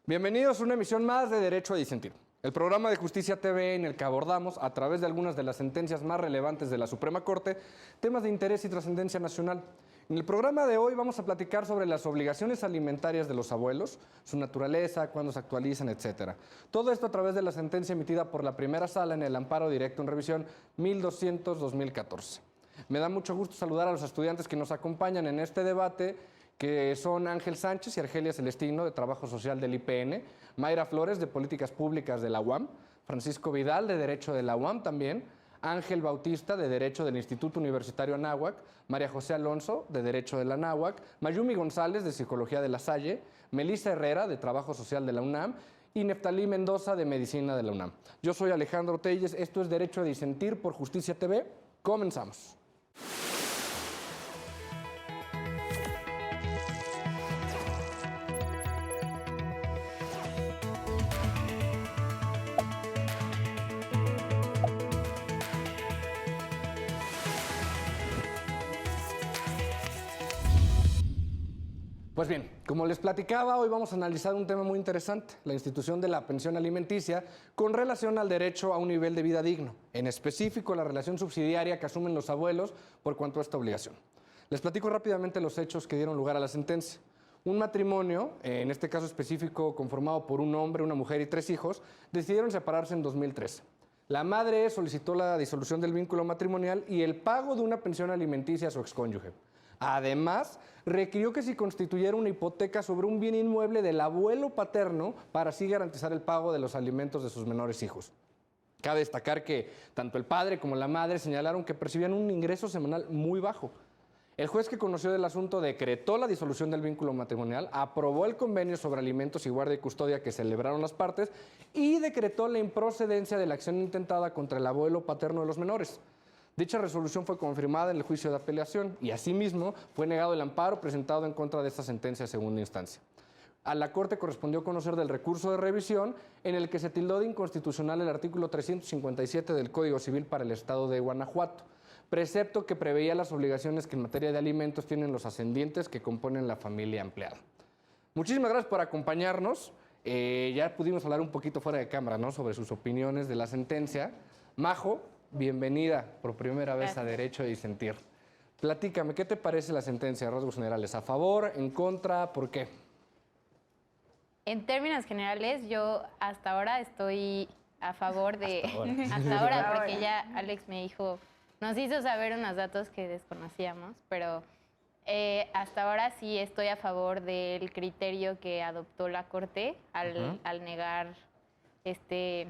Bienvenidos a una emisión más de Derecho a Disentir, el programa de Justicia TV en el que abordamos, a través de algunas de las sentencias más relevantes de la Suprema Corte, temas de interés y trascendencia nacional. En el programa de hoy vamos a platicar sobre las obligaciones alimentarias de los abuelos, su naturaleza, cuándo se actualizan, etc. Todo esto a través de la sentencia emitida por la primera sala en el amparo directo en revisión 1200-2014. Me da mucho gusto saludar a los estudiantes que nos acompañan en este debate, que son Ángel Sánchez y Argelia Celestino, de Trabajo Social del IPN, Mayra Flores, de Políticas Públicas de la UAM, Francisco Vidal, de Derecho de la UAM también, Ángel Bautista, de Derecho del Instituto Universitario Anáhuac, María José Alonso, de Derecho de la Anáhuac, Mayumi González, de Psicología de la Salle, Melissa Herrera, de Trabajo Social de la UNAM, y Neftalí Mendoza, de Medicina de la UNAM. Yo soy Alejandro Telles, esto es Derecho a Disentir por Justicia TV. Comenzamos. Pues bien, como les platicaba, hoy vamos a analizar un tema muy interesante, la institución de la pensión alimenticia con relación al derecho a un nivel de vida digno, en específico la relación subsidiaria que asumen los abuelos por cuanto a esta obligación. Les platico rápidamente los hechos que dieron lugar a la sentencia. Un matrimonio, en este caso específico conformado por un hombre, una mujer y 3 hijos, decidieron separarse en 2013. La madre solicitó la disolución del vínculo matrimonial y el pago de una pensión alimenticia a su excónyuge. Además, requirió que se constituyera una hipoteca sobre un bien inmueble del abuelo paterno para así garantizar el pago de los alimentos de sus menores hijos. Cabe destacar que tanto el padre como la madre señalaron que percibían un ingreso semanal muy bajo. El juez que conoció del asunto decretó la disolución del vínculo matrimonial, aprobó el convenio sobre alimentos y guardia y custodia que celebraron las partes y decretó la improcedencia de la acción intentada contra el abuelo paterno de los menores. Dicha resolución fue confirmada en el juicio de apelación y asimismo fue negado el amparo presentado en contra de esta sentencia de segunda instancia. A la Corte correspondió conocer del recurso de revisión en el que se tildó de inconstitucional el artículo 357 del Código Civil para el Estado de Guanajuato, precepto que preveía las obligaciones que en materia de alimentos tienen los ascendientes que componen la familia ampliada. Muchísimas gracias por acompañarnos. Ya pudimos hablar un poquito fuera de cámara, ¿no?, sobre sus opiniones de la sentencia. Majo, bienvenida por primera vez a Derecho a Disentir. Platícame, ¿qué te parece la sentencia de rasgos generales? ¿A favor, en contra, por qué? En términos generales, yo hasta ahora estoy a favor de... Hasta ahora, porque ya Alex me dijo, nos hizo saber unos datos que desconocíamos, pero hasta ahora sí estoy a favor del criterio que adoptó la Corte al negar este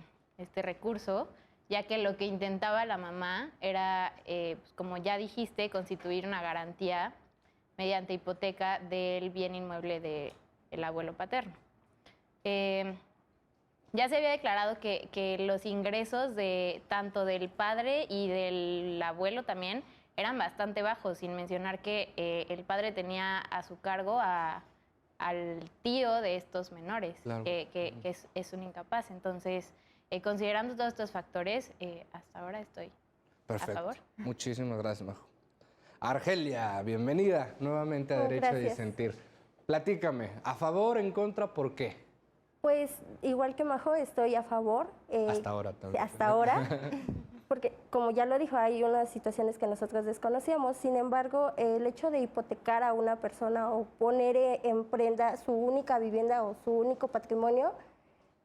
recurso, ya que lo que intentaba la mamá era, pues como ya dijiste, constituir una garantía mediante hipoteca del bien inmueble del abuelo paterno. Ya se había declarado que los ingresos tanto del padre y del abuelo también eran bastante bajos, sin mencionar que el padre tenía a su cargo al tío de estos menores, claro, que es un incapaz. Entonces, considerando todos estos factores, hasta ahora estoy a favor. Muchísimas gracias, Majo. Argelia, bienvenida nuevamente a Derecho a Disentir. Platícame, ¿a favor, en contra, por qué? Pues igual que Majo, estoy a favor. Hasta ahora también. Hasta ahora, porque como ya lo dijo, hay unas situaciones que nosotros desconocíamos. Sin embargo, el hecho de hipotecar a una persona o poner en prenda su única vivienda o su único patrimonio,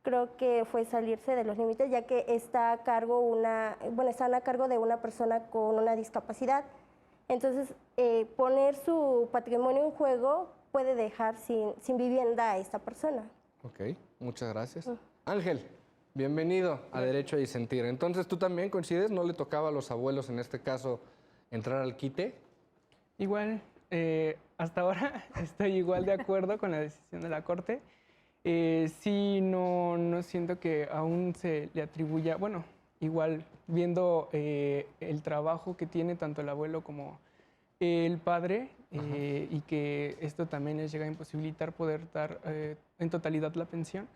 creo que fue salirse de los límites, ya que están a cargo de una persona con una discapacidad. Entonces, poner su patrimonio en juego puede dejar sin vivienda a esta persona. Ok, muchas gracias. Ángel, bienvenido a Derecho a Disentir. Entonces, ¿tú también coincides? ¿No le tocaba a los abuelos, en este caso, entrar al quite? Igual, hasta ahora estoy igual de acuerdo con la decisión de la Corte. Sí, no siento que aún se le atribuya, bueno, igual viendo el trabajo que tiene tanto el abuelo como el padre, y que esto también les llega a imposibilitar poder dar en totalidad la pensión,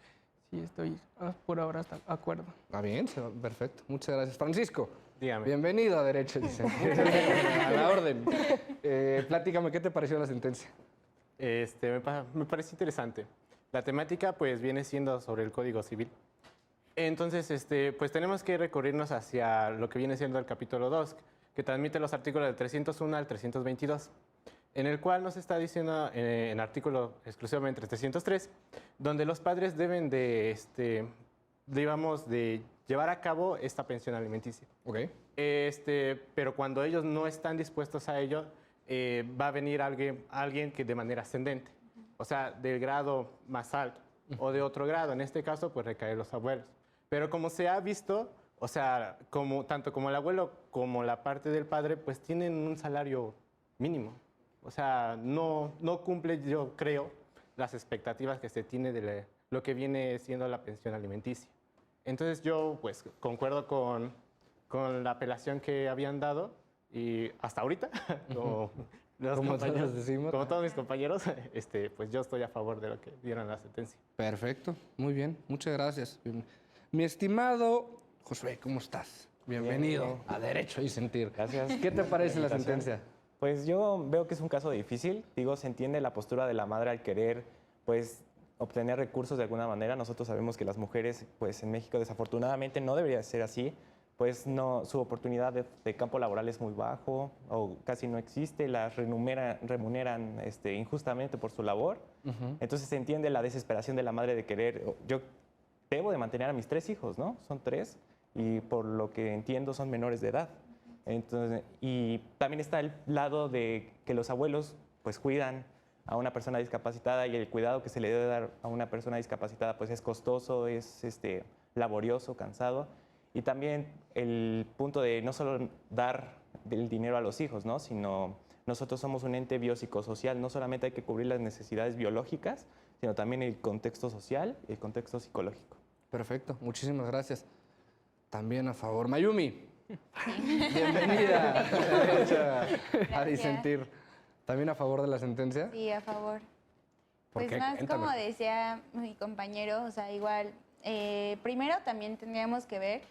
sí estoy por ahora hasta de acuerdo. Ah, bien, perfecto. Muchas gracias. Francisco, dígame. Bienvenido a Derecho a Disentir. A la orden. Platícame, ¿qué te pareció la sentencia? Me parece interesante. La temática pues viene siendo sobre el Código Civil. Entonces, pues tenemos que recurrirnos hacia lo que viene siendo el capítulo 2, que transmite los artículos del 301 al 322, en el cual nos está diciendo en artículo exclusivamente 303, donde los padres deben de, digamos, de llevar a cabo esta pensión alimenticia. Ok. Pero cuando ellos no están dispuestos a ello, va a venir alguien que de manera ascendente, o sea, del grado más alto o de otro grado. En este caso, pues recaen los abuelos. Pero como se ha visto, o sea, tanto como el abuelo como la parte del padre, pues tienen un salario mínimo. O sea, no cumple, yo creo, las expectativas que se tiene de lo que viene siendo la pensión alimenticia. Entonces yo, pues, concuerdo con la apelación que habían dado y hasta ahorita, como todos decimos. como todos mis compañeros, pues yo estoy a favor de lo que dieron la sentencia. Perfecto, muy bien, muchas gracias. Mi estimado Josué, ¿cómo estás? Bienvenido Bien. a Derecho y Sentir. Gracias. ¿Qué te parece la Invitación. sentencia? Pues yo veo que es un caso difícil. Digo, se entiende la postura de la madre al querer, pues, obtener recursos de alguna manera. Nosotros sabemos que las mujeres, pues, en México desafortunadamente no debería ser así. Pues no, su oportunidad de campo laboral es muy bajo o casi no existe. Las remuneran injustamente por su labor. Entonces se entiende la desesperación de la madre de querer. Yo debo de mantener a mis 3 hijos, ¿no? Son 3 y por lo que entiendo son menores de edad. Entonces, y también está el lado de que los abuelos pues cuidan a una persona discapacitada y el cuidado que se le debe dar a una persona discapacitada pues es costoso, es laborioso, cansado. Y también el punto de no solo dar el dinero a los hijos, ¿no? Sino nosotros somos un ente biopsicosocial, no solamente hay que cubrir las necesidades biológicas, sino también el contexto social y el contexto psicológico. Perfecto, muchísimas gracias. También a favor. Mayumi, bienvenida a Derecho a Disentir. ¿También a favor de la sentencia? Sí, a favor. ¿Por Pues qué? más Cuéntame. como decía mi compañero, o sea, igual, primero también tendríamos que ver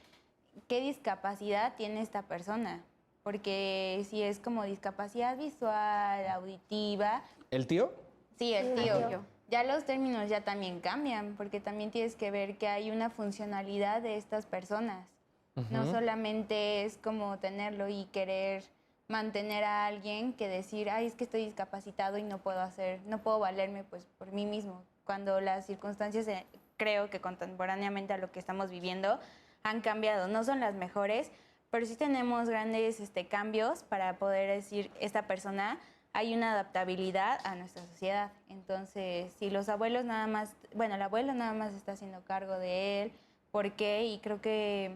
qué discapacidad tiene esta persona, porque si es como discapacidad visual, auditiva, ¿El tío? sí, el tío. Ya los términos ya también cambian, porque también tienes que ver que hay una funcionalidad de estas personas. No solamente es como tenerlo y querer mantener a alguien que decir, ay, es que estoy discapacitado y no puedo valerme pues por mí mismo. Cuando las circunstancias, creo que contemporáneamente a lo que estamos viviendo, han cambiado. No son las mejores, pero sí tenemos grandes cambios para poder decir, esta persona, hay una adaptabilidad a nuestra sociedad. Entonces, si los abuelos nada más, bueno, el abuelo nada más está haciendo cargo de él, ¿por qué? Y creo que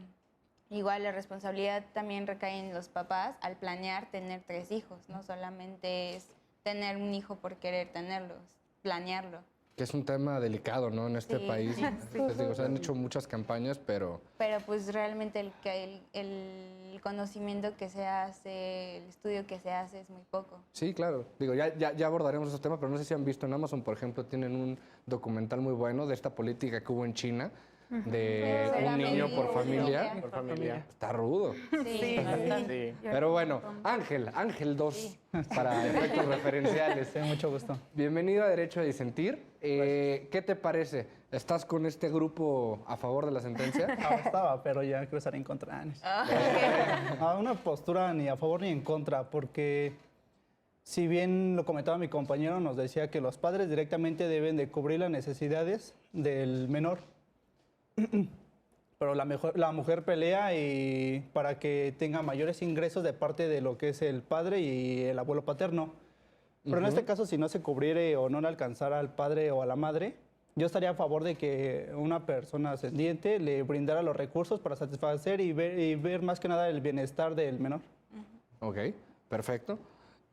igual la responsabilidad también recae en los papás al planear tener 3 hijos. No solamente es tener un hijo por querer tenerlo, es planearlo. Que es un tema delicado, ¿no? En este Sí. país. Les digo, se han hecho muchas campañas, pero Pero pues realmente el conocimiento que se hace, el estudio que se hace es muy poco. sí, claro. Digo, ya abordaremos esos temas, pero no sé si han visto en Amazon, por ejemplo, tienen un documental muy bueno de esta política que hubo en China, de un niño por familia. Por familia. Está rudo. Sí. Sí. Pero bueno, Ángel 2, para efectos referenciales. Sí, mucho gusto. Bienvenido a Derecho a Disentir. ¿Qué te parece? ¿Estás con este grupo a favor de la sentencia? Estaba, pero ya quiero estar en contra. A una postura ni a favor ni en contra, porque si bien lo comentaba mi compañero, nos decía que los padres directamente deben de cubrir las necesidades del menor. Pero la mujer pelea y para que tenga mayores ingresos de parte de lo que es el padre y el abuelo paterno. Pero en este caso, si no se cubriere o no le alcanzara al padre o a la madre, yo estaría a favor de que una persona ascendiente le brindara los recursos para satisfacer y ver más que nada el bienestar del menor. Ok, perfecto.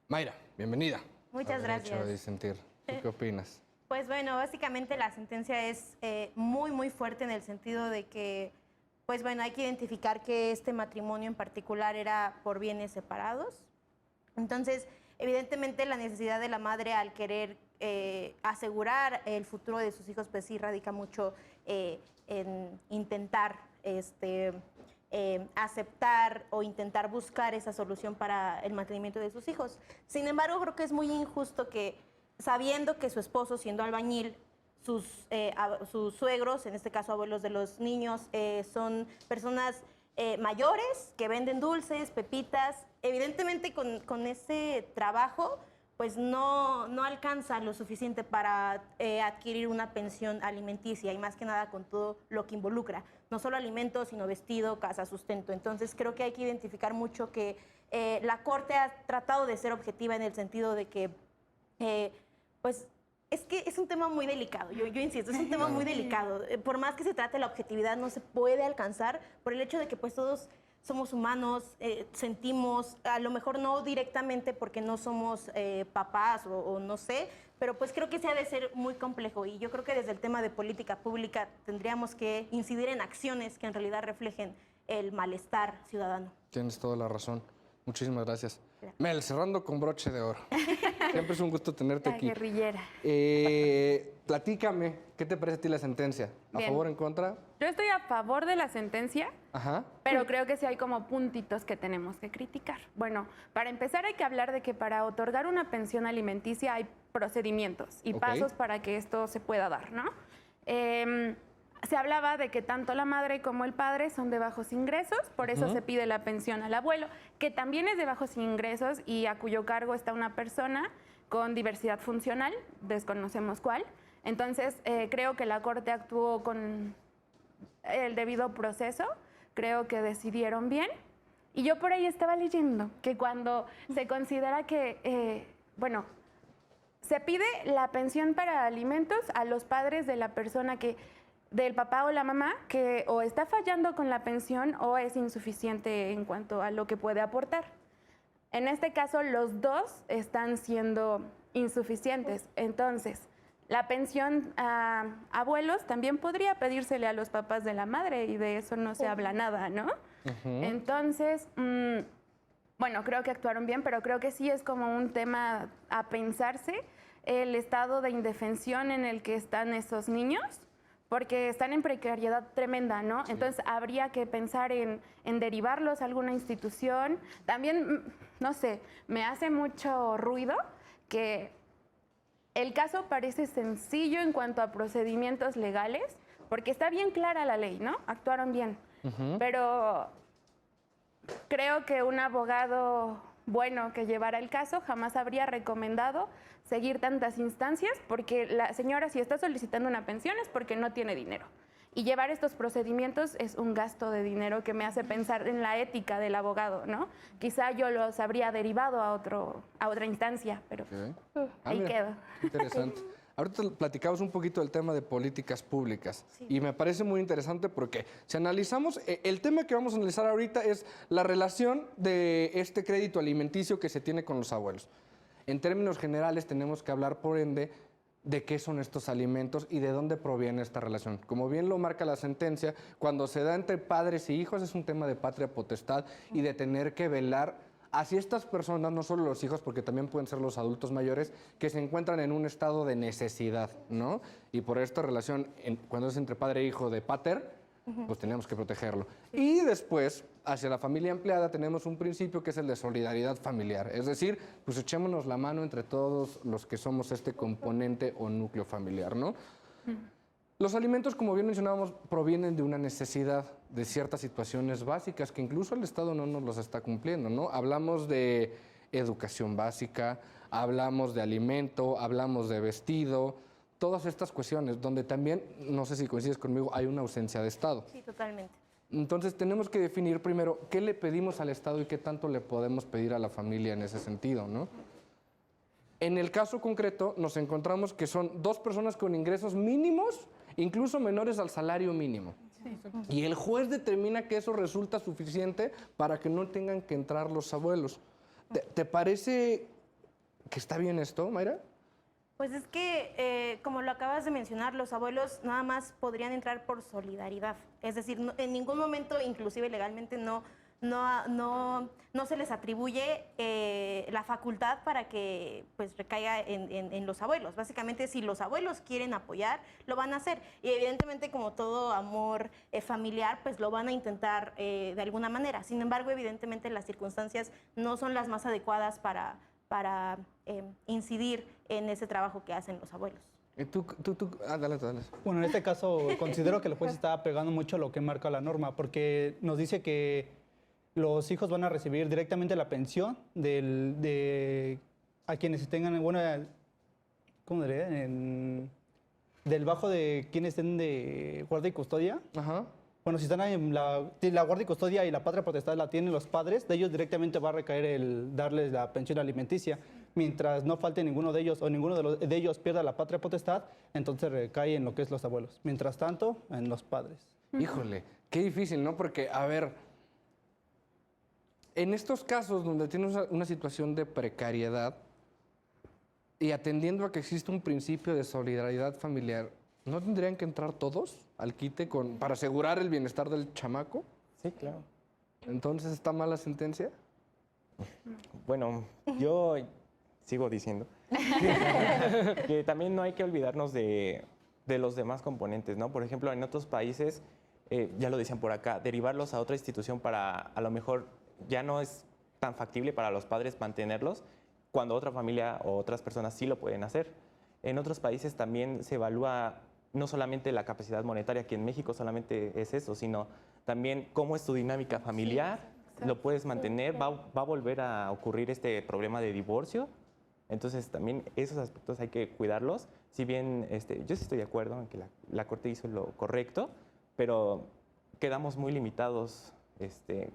Mayra, bienvenida. Muchas a Derecho a gracias. Disentir. ¿Tú qué opinas? Pues bueno, básicamente la sentencia es muy, muy fuerte en el sentido de que, pues bueno, hay que identificar que este matrimonio en particular era por bienes separados. Entonces, evidentemente la necesidad de la madre al querer asegurar el futuro de sus hijos, pues sí radica mucho en intentar aceptar o intentar buscar esa solución para el mantenimiento de sus hijos. Sin embargo, creo que es muy injusto que, sabiendo que su esposo, siendo albañil, sus suegros, en este caso abuelos de los niños, son personas mayores que venden dulces, pepitas. Evidentemente con ese trabajo pues no alcanza lo suficiente para adquirir una pensión alimenticia y más que nada con todo lo que involucra, no solo alimentos, sino vestido, casa, sustento. Entonces creo que hay que identificar mucho que la Corte ha tratado de ser objetiva en el sentido de que, pues, es que es un tema muy delicado, yo insisto, es un tema muy delicado. Por más que se trate la objetividad, no se puede alcanzar por el hecho de que pues todos somos humanos, sentimos, a lo mejor no directamente porque no somos papás o no sé, pero pues creo que se ha de ser muy complejo y yo creo que desde el tema de política pública tendríamos que incidir en acciones que en realidad reflejen el malestar ciudadano. Tienes toda la razón. Muchísimas gracias. Mel, cerrando con broche de oro. Siempre es un gusto tenerte aquí. La guerrillera. Platícame, ¿qué te parece a ti la sentencia? ¿A Bien. favor o en contra? Yo estoy a favor de la sentencia, Ajá. pero creo que sí hay como puntitos que tenemos que criticar. Bueno, para empezar hay que hablar de que para otorgar una pensión alimenticia hay procedimientos y Ok. pasos para que esto se pueda dar, ¿no? Se hablaba de que tanto la madre como el padre son de bajos ingresos, por eso se pide la pensión al abuelo, que también es de bajos ingresos y a cuyo cargo está una persona con diversidad funcional, desconocemos cuál. Entonces, creo que la Corte actuó con el debido proceso, creo que decidieron bien. Y yo por ahí estaba leyendo que cuando se considera que, bueno, se pide la pensión para alimentos a los padres de la persona que, del papá o la mamá, que o está fallando con la pensión o es insuficiente en cuanto a lo que puede aportar. En este caso, los dos están siendo insuficientes. Entonces, la pensión a abuelos también podría pedírsele a los papás de la madre y de eso no se habla nada, ¿no? Entonces, bueno, creo que actuaron bien, pero creo que sí es como un tema a pensarse el estado de indefensión en el que están esos niños, porque están en precariedad tremenda, ¿no? Sí. Entonces, habría que pensar en derivarlos a alguna institución. También, no sé, me hace mucho ruido que el caso parece sencillo en cuanto a procedimientos legales, porque está bien clara la ley, ¿no? Actuaron bien. Pero creo que un abogado bueno que llevara el caso jamás habría recomendado seguir tantas instancias, porque la señora, si está solicitando una pensión, es porque no tiene dinero. Y llevar estos procedimientos es un gasto de dinero que me hace pensar en la ética del abogado, ¿no? Quizá yo los habría derivado a otra instancia, pero ahí mira, quedo. Interesante. Ahorita platicamos un poquito del tema de políticas públicas y me parece muy interesante porque si analizamos, el tema que vamos a analizar ahorita es la relación de este crédito alimenticio que se tiene con los abuelos. En términos generales tenemos que hablar, por ende, de qué son estos alimentos y de dónde proviene esta relación. Como bien lo marca la sentencia, cuando se da entre padres y hijos es un tema de patria potestad y de tener que velar hacia estas personas, no solo los hijos, porque también pueden ser los adultos mayores, que se encuentran en un estado de necesidad, ¿no? Y por esta relación, cuando es entre padre e hijo de pater, pues tenemos que protegerlo. Y después, hacia la familia empleada, tenemos un principio que es el de solidaridad familiar. Es decir, pues echémonos la mano entre todos los que somos este componente o núcleo familiar, ¿no? Los alimentos, como bien mencionábamos, provienen de una necesidad, de ciertas situaciones básicas que incluso el Estado no nos los está cumpliendo, ¿no? Hablamos de educación básica, hablamos de alimento, hablamos de vestido, todas estas cuestiones donde también, no sé si coincides conmigo, hay una ausencia de Estado. Sí, totalmente. Entonces tenemos que definir primero qué le pedimos al Estado y qué tanto le podemos pedir a la familia en ese sentido, ¿no? En el caso concreto nos encontramos que son dos personas con ingresos mínimos, incluso menores al salario mínimo. Y el juez determina que eso resulta suficiente para que no tengan que entrar los abuelos. ¿Te parece que está bien esto, Mayra? Pues es que, como lo acabas de mencionar, los abuelos nada más podrían entrar por solidaridad. Es decir, en ningún momento, inclusive legalmente, no se les atribuye la facultad para que pues, recaiga en los abuelos. Básicamente, si los abuelos quieren apoyar, lo van a hacer. Y evidentemente, como todo amor familiar, pues lo van a intentar de alguna manera. Sin embargo, evidentemente, las circunstancias no son las más adecuadas para incidir en ese trabajo que hacen los abuelos. Dale. Bueno, en este caso considero que el juez está pegando mucho a lo que marca la norma, porque nos dice que los hijos van a recibir directamente la pensión a quienes tengan, bueno, ¿cómo diría? Del bajo de quienes estén de guardia y custodia. Ajá. Bueno, si están en la guardia y custodia y la patria potestad la tienen los padres, de ellos directamente va a recaer el darles la pensión alimenticia. Mientras no falte ninguno de ellos o ninguno de ellos pierda la patria potestad, entonces recae en lo que es los abuelos. Mientras tanto, en los padres. Híjole, qué difícil, ¿no? Porque, a ver, en estos casos donde tienes una situación de precariedad y atendiendo a que existe un principio de solidaridad familiar, ¿no tendrían que entrar todos al quite para asegurar el bienestar del chamaco? Sí, claro. Entonces, ¿está mal la sentencia? Bueno, yo sigo diciendo que también no hay que olvidarnos de los demás componentes, ¿no? Por ejemplo, en otros países, ya lo decían por acá, derivarlos a otra institución para, a lo mejor, ya no es tan factible para los padres mantenerlos, cuando otra familia o otras personas sí lo pueden hacer. En otros países también se evalúa no solamente la capacidad monetaria, que en México solamente es eso, sino también cómo es tu dinámica familiar, lo puedes mantener, va a volver a ocurrir este problema de divorcio. Entonces también esos aspectos hay que cuidarlos. Si bien yo sí estoy de acuerdo en que la Corte hizo lo correcto, pero quedamos muy limitados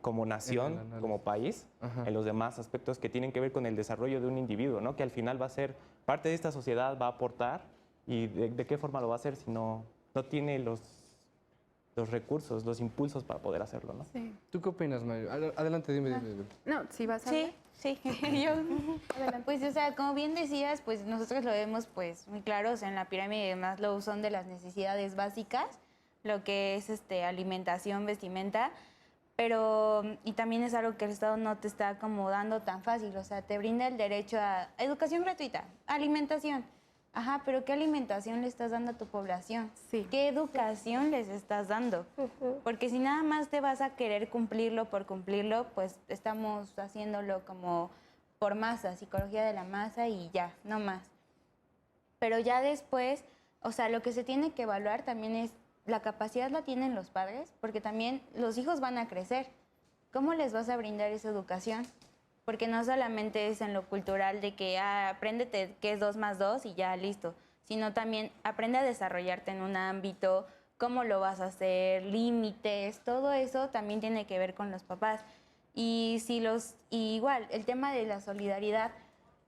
como nación, como país, en los demás aspectos que tienen que ver con el desarrollo de un individuo, ¿no? Que al final va a ser parte de esta sociedad, va a aportar, y de qué forma lo va a hacer si no tiene los recursos, los impulsos para poder hacerlo, ¿no? Sí. ¿Tú qué opinas, Mario? Adelante, dime. No, si vas a hablar. Sí, yo, pues, o sea, como bien decías, pues nosotros lo vemos, pues, muy claros en la pirámide de Maslow, son de las necesidades básicas, lo que es alimentación, vestimenta, pero, y también es algo que el Estado no te está como dando tan fácil, o sea, te brinda el derecho a educación gratuita, alimentación. Ajá, pero ¿qué alimentación le estás dando a tu población? Sí. ¿Qué educación les estás dando? Porque si nada más te vas a querer cumplirlo por cumplirlo, pues estamos haciéndolo como por masa, psicología de la masa y ya, no más. Pero ya después, o sea, lo que se tiene que evaluar también es, la capacidad la tienen los padres, porque también los hijos van a crecer. ¿Cómo les vas a brindar esa educación? Porque no solamente es en lo cultural de que apréndete qué es 2 más 2 y ya listo, sino también aprende a desarrollarte en un ámbito, cómo lo vas a hacer, límites, todo eso también tiene que ver con los papás. Y igual, el tema de la solidaridad,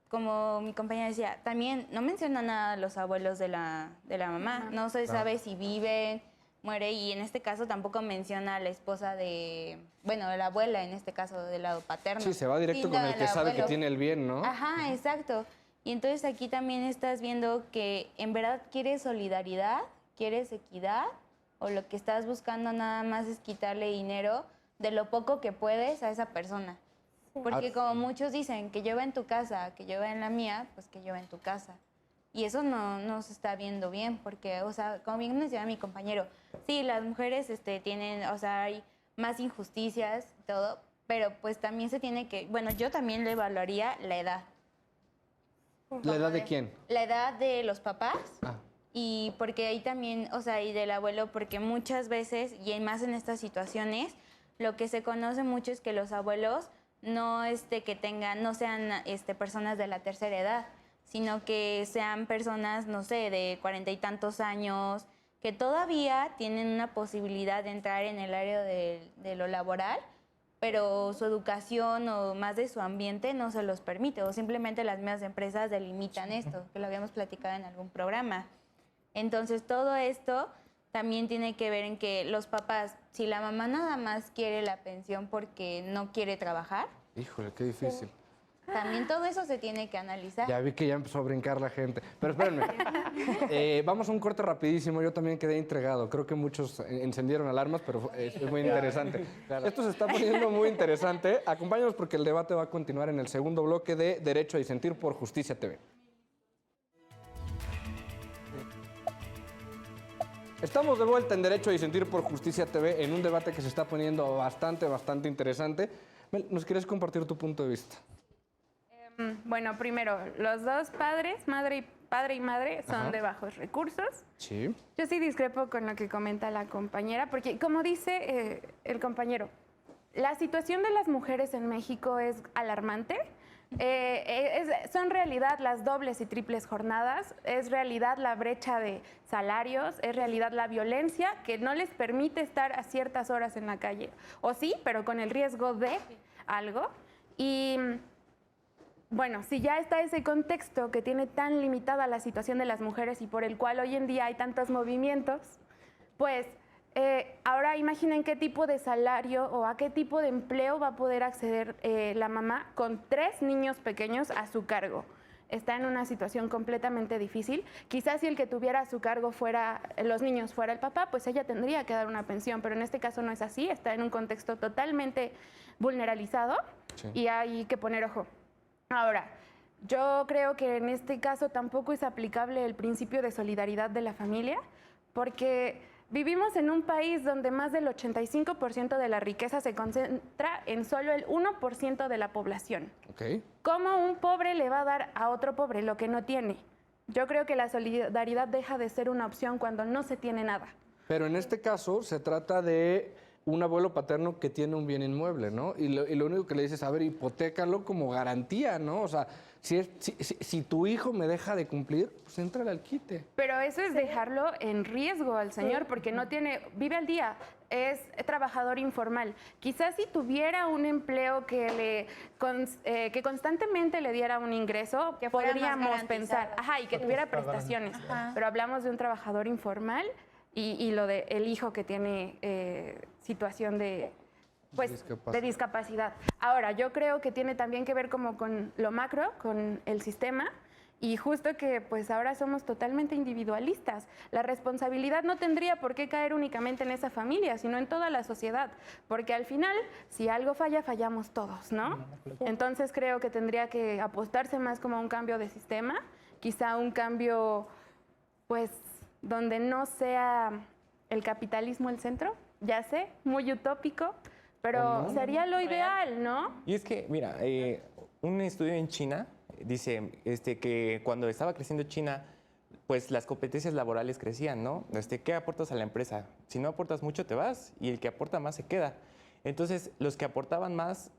como mi compañera decía, también no menciona nada a los abuelos de la mamá, no se sabe si viven, muere, y en este caso tampoco menciona a la esposa de la abuela, en este caso del lado paterno. Sí, se va directo con el que sabe que tiene el bien, ¿no? Ajá, exacto. Y entonces aquí también estás viendo que en verdad quieres solidaridad, quieres equidad, o lo que estás buscando nada más es quitarle dinero de lo poco que puedes a esa persona. Porque como muchos dicen, que llueva en tu casa, que llueva en la mía, pues que llueva en tu casa. Y eso no se está viendo bien, porque, o sea, como bien mencionaba mi compañero, sí, las mujeres tienen, o sea, hay más injusticias y todo, pero pues también se tiene que, bueno, yo también le evaluaría la edad. ¿La edad de quién? La edad de los papás. Ah. Y porque ahí también, o sea, y del abuelo, porque muchas veces, y más en estas situaciones, lo que se conoce mucho es que los abuelos no no sean personas de la tercera edad, sino que sean personas, no sé, de 40 y tantos años, que todavía tienen una posibilidad de entrar en el área de lo laboral, pero su educación o más de su ambiente no se los permite, o simplemente las mismas empresas delimitan esto, que lo habíamos platicado en algún programa. Entonces, todo esto también tiene que ver en que los papás, si la mamá nada más quiere la pensión porque no quiere trabajar, híjole, qué difícil. también todo eso se tiene que analizar. Ya vi que ya empezó a brincar la gente. Pero espérenme. Vamos a un corte rapidísimo. Yo también quedé intrigado. Creo que muchos encendieron alarmas, pero es muy interesante. Esto se está poniendo muy interesante. Acompáñanos porque el debate va a continuar en el segundo bloque de Derecho a Disentir por Justicia TV. Estamos de vuelta en Derecho a Disentir por Justicia TV en un debate que se está poniendo bastante interesante. Mel, ¿nos quieres compartir tu punto de vista? Bueno, primero, los dos padres, madre padre y madre son de bajos recursos. Sí. Yo sí discrepo con lo que comenta la compañera, porque como dice el compañero, la situación de las mujeres en México es alarmante. Son realidad las dobles y triples jornadas, es realidad la brecha de salarios, es realidad la violencia que no les permite estar a ciertas horas en la calle. O sí, pero con el riesgo de algo. Y bueno, si ya está ese contexto que tiene tan limitada la situación de las mujeres y por el cual hoy en día hay tantos movimientos, pues ahora imaginen qué tipo de salario o a qué tipo de empleo va a poder acceder la mamá con 3 niños pequeños a su cargo. Está en una situación completamente difícil. Quizás si el que tuviera a su cargo los niños fuera el papá, pues ella tendría que dar una pensión, pero en este caso no es así, está en un contexto totalmente vulnerabilizado y hay que poner ojo. Ahora, yo creo que en este caso tampoco es aplicable el principio de solidaridad de la familia, porque vivimos en un país donde más del 85% de la riqueza se concentra en solo el 1% de la población. Ok. ¿Cómo un pobre le va a dar a otro pobre lo que no tiene? Yo creo que la solidaridad deja de ser una opción cuando no se tiene nada. Pero en este caso se trata de un abuelo paterno que tiene un bien inmueble, ¿no? Y lo único que le dices, a ver, hipotécalo como garantía, ¿no? O sea, si tu hijo me deja de cumplir, pues entra al quite. Pero eso es dejarlo en riesgo al señor, porque no vive al día, es trabajador informal. Quizás si tuviera un empleo que constantemente le diera un ingreso, que fuera podríamos más pensar, y que tuviera prestaciones. Pero hablamos de un trabajador informal y lo de el hijo que tiene situación de discapacidad. Ahora, yo creo que tiene también que ver como con lo macro, con el sistema, y justo que pues ahora somos totalmente individualistas. La responsabilidad no tendría por qué caer únicamente en esa familia, sino en toda la sociedad, porque al final, si algo falla, fallamos todos, ¿no? Entonces creo que tendría que apostarse más como a un cambio de sistema, quizá un cambio, pues, donde no sea el capitalismo el centro, ya sé, muy utópico, pero sería lo ideal, ¿no? Y es que, mira, un estudio en China dice que cuando estaba creciendo China, pues las competencias laborales crecían, ¿no? ¿Qué aportas a la empresa? Si no aportas mucho, te vas, y el que aporta más se queda. Entonces, los que aportaban más,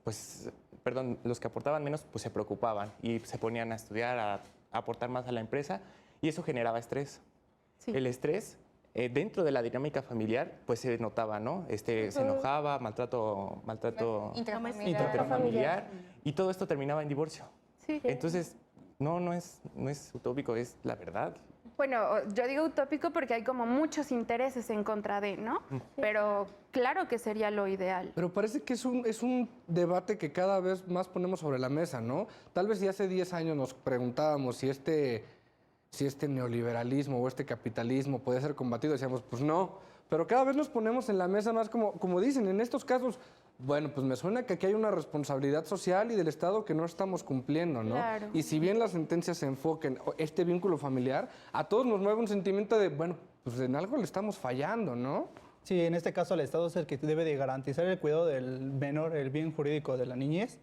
los que aportaban menos, pues se preocupaban y se ponían a estudiar, a aportar más a la empresa, y eso generaba estrés. Sí. El estrés dentro de la dinámica familiar, pues se notaba, ¿no? Se enojaba, maltrato intrafamiliar, y todo esto terminaba en divorcio. Sí. Entonces, no es utópico, es la verdad. Bueno, yo digo utópico porque hay como muchos intereses en contra de, ¿no? Pero claro que sería lo ideal. Pero parece que es un debate que cada vez más ponemos sobre la mesa, ¿no? Tal vez si hace 10 años nos preguntábamos si este neoliberalismo o este capitalismo puede ser combatido, decíamos, pues no. Pero cada vez nos ponemos en la mesa más como dicen, en estos casos, bueno, pues me suena que aquí hay una responsabilidad social y del Estado que no estamos cumpliendo, ¿no? Claro. Y si bien las sentencias se enfoquen este vínculo familiar, a todos nos mueve un sentimiento de, bueno, pues en algo le estamos fallando, ¿no? Sí, en este caso el Estado es el que debe de garantizar el cuidado del menor, el bien jurídico de la niñez.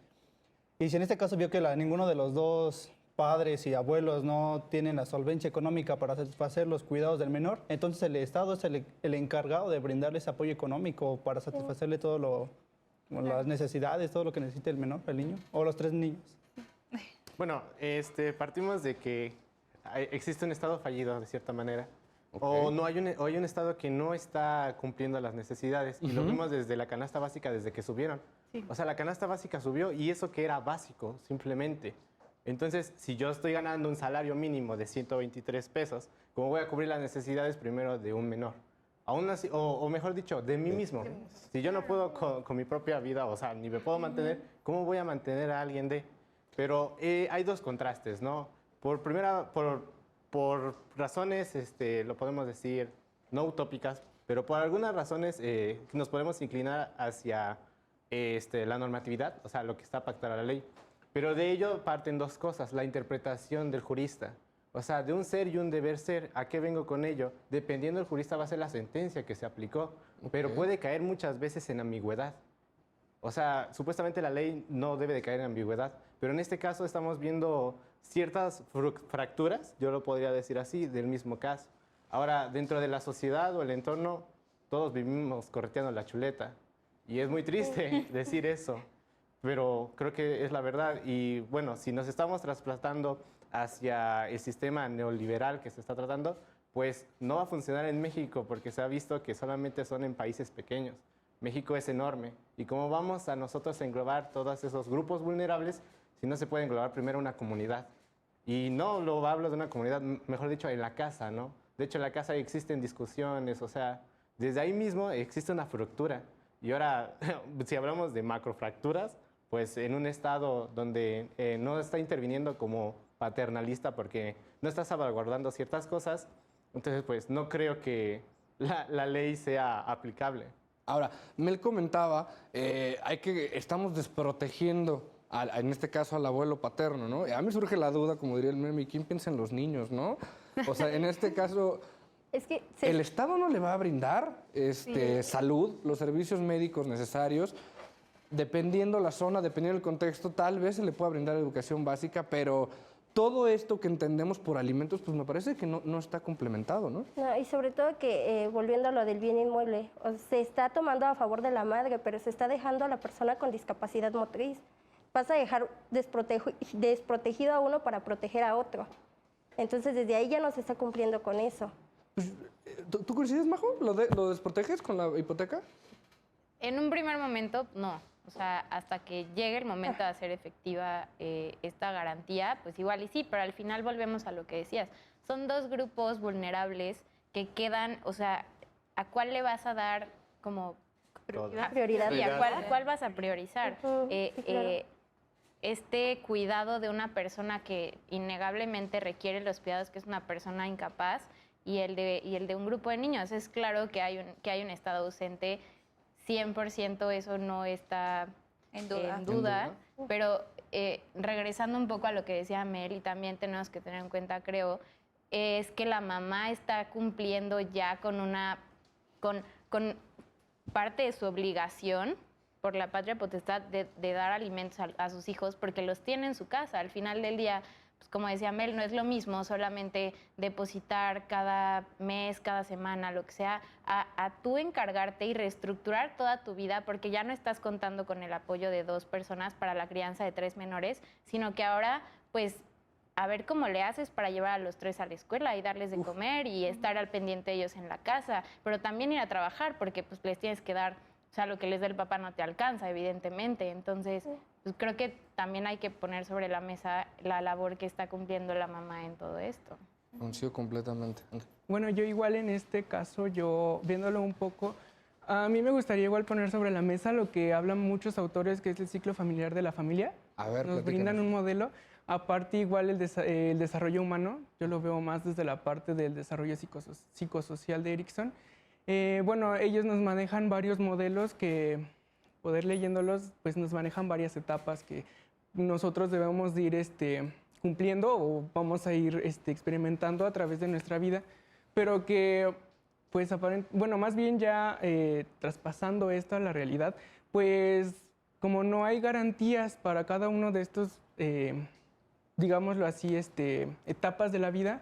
Y si en este caso vio que ninguno de los dos padres y abuelos no tienen la solvencia económica para satisfacer los cuidados del menor, entonces el Estado es el encargado de brindarles apoyo económico para satisfacerle las necesidades, todo lo que necesite el menor, el niño, o los 3 niños. Bueno, partimos de que existe un Estado fallido, de cierta manera. O hay un Estado que no está cumpliendo las necesidades. Y lo vimos desde la canasta básica, desde que subieron. Sí. O sea, la canasta básica subió y eso que era básico, simplemente. Entonces, si yo estoy ganando un salario mínimo de 123 pesos, ¿cómo voy a cubrir las necesidades primero de un menor? Aún así, o mejor dicho, de mí mismo. Si yo no puedo con mi propia vida, o sea, ni me puedo mantener, ¿cómo voy a mantener a alguien de...? Pero hay dos contrastes, ¿no? Por razones, lo podemos decir, no utópicas, pero por algunas razones nos podemos inclinar hacia la normatividad, o sea, lo que está pactado a la ley. Pero de ello parten dos cosas, la interpretación del jurista. O sea, de un ser y un deber ser, ¿a qué vengo con ello? Dependiendo del jurista va a ser la sentencia que se aplicó, pero puede caer muchas veces en ambigüedad. O sea, supuestamente la ley no debe de caer en ambigüedad, pero en este caso estamos viendo ciertas fracturas, yo lo podría decir así, del mismo caso. Ahora, dentro de la sociedad o el entorno, todos vivimos correteando la chuleta. Y es muy triste decir eso, pero creo que es la verdad. Y bueno, si nos estamos trasplantando hacia el sistema neoliberal que se está tratando, pues no va a funcionar en México porque se ha visto que solamente son en países pequeños. México es enorme. ¿Y cómo vamos a nosotros a englobar todos esos grupos vulnerables si no se puede englobar primero una comunidad? Y no lo hablo de una comunidad, mejor dicho, en la casa, ¿no? De hecho, en la casa existen discusiones, o sea, desde ahí mismo existe una fractura. Y ahora, si hablamos de macrofracturas, pues en un estado donde no está interviniendo como paternalista porque no está salvaguardando ciertas cosas, entonces pues no creo que la ley sea aplicable. Ahora, Mel comentaba, estamos desprotegiendo, en este caso, al abuelo paterno, ¿no? A mí surge la duda, como diría el meme, ¿quién piensa en los niños, no? O sea, en este caso, Es que ¿el Estado no le va a brindar salud, los servicios médicos necesarios? Dependiendo la zona, dependiendo del contexto, tal vez se le pueda brindar educación básica, pero todo esto que entendemos por alimentos, pues me parece que no está complementado, ¿no? No, y sobre todo que, volviendo a lo del bien inmueble, se está tomando a favor de la madre, pero se está dejando a la persona con discapacidad motriz. Vas a dejar desprotegido a uno para proteger a otro. Entonces, desde ahí ya no se está cumpliendo con eso. ¿Tú coincides, Majo? ¿Lo desproteges con la hipoteca? En un primer momento, no. O sea, hasta que llegue el momento de hacer efectiva esta garantía, pues igual y sí, pero al final volvemos a lo que decías. Son dos grupos vulnerables que quedan, o sea, ¿a cuál le vas a dar como Prioridad. Sí, ¿a cuál vas a priorizar? Sí, claro. Este cuidado de una persona que innegablemente requiere los cuidados, que es una persona incapaz, y el de un grupo de niños. Es claro que hay un Estado ausente, 100% eso no está en duda. Pero regresando un poco a lo que decía Mel, y también tenemos que tener en cuenta, creo, es que la mamá está cumpliendo ya con parte de su obligación por la patria potestad de dar alimentos a sus hijos porque los tiene en su casa. Al final del día, pues como decía Mel, no es lo mismo solamente depositar cada mes, cada semana, lo que sea, a tú encargarte y reestructurar toda tu vida porque ya no estás contando con el apoyo de 2 personas para la crianza de 3 menores, sino que ahora, pues, a ver cómo le haces para llevar a los 3 a la escuela y darles de comer y estar al pendiente de ellos en la casa, pero también ir a trabajar porque pues les tienes que dar, o sea, lo que les da el papá no te alcanza, evidentemente. Entonces, pues creo que también hay que poner sobre la mesa la labor que está cumpliendo la mamá en todo esto. Coincido completamente. Bueno, yo igual en este caso, yo viéndolo un poco, a mí me gustaría igual poner sobre la mesa lo que hablan muchos autores, que es el ciclo familiar de la familia. A ver, nos brindan un modelo. Aparte, igual el desarrollo humano, yo lo veo más desde la parte del desarrollo psicosocial de Erikson. Bueno, ellos nos manejan varios modelos que, poder leyéndolos, pues nos manejan varias etapas que nosotros debemos de ir cumpliendo o vamos a ir experimentando a través de nuestra vida, pero que, pues, bueno, más bien ya traspasando esto a la realidad, pues, como no hay garantías para cada uno de estos digámoslo así, etapas de la vida,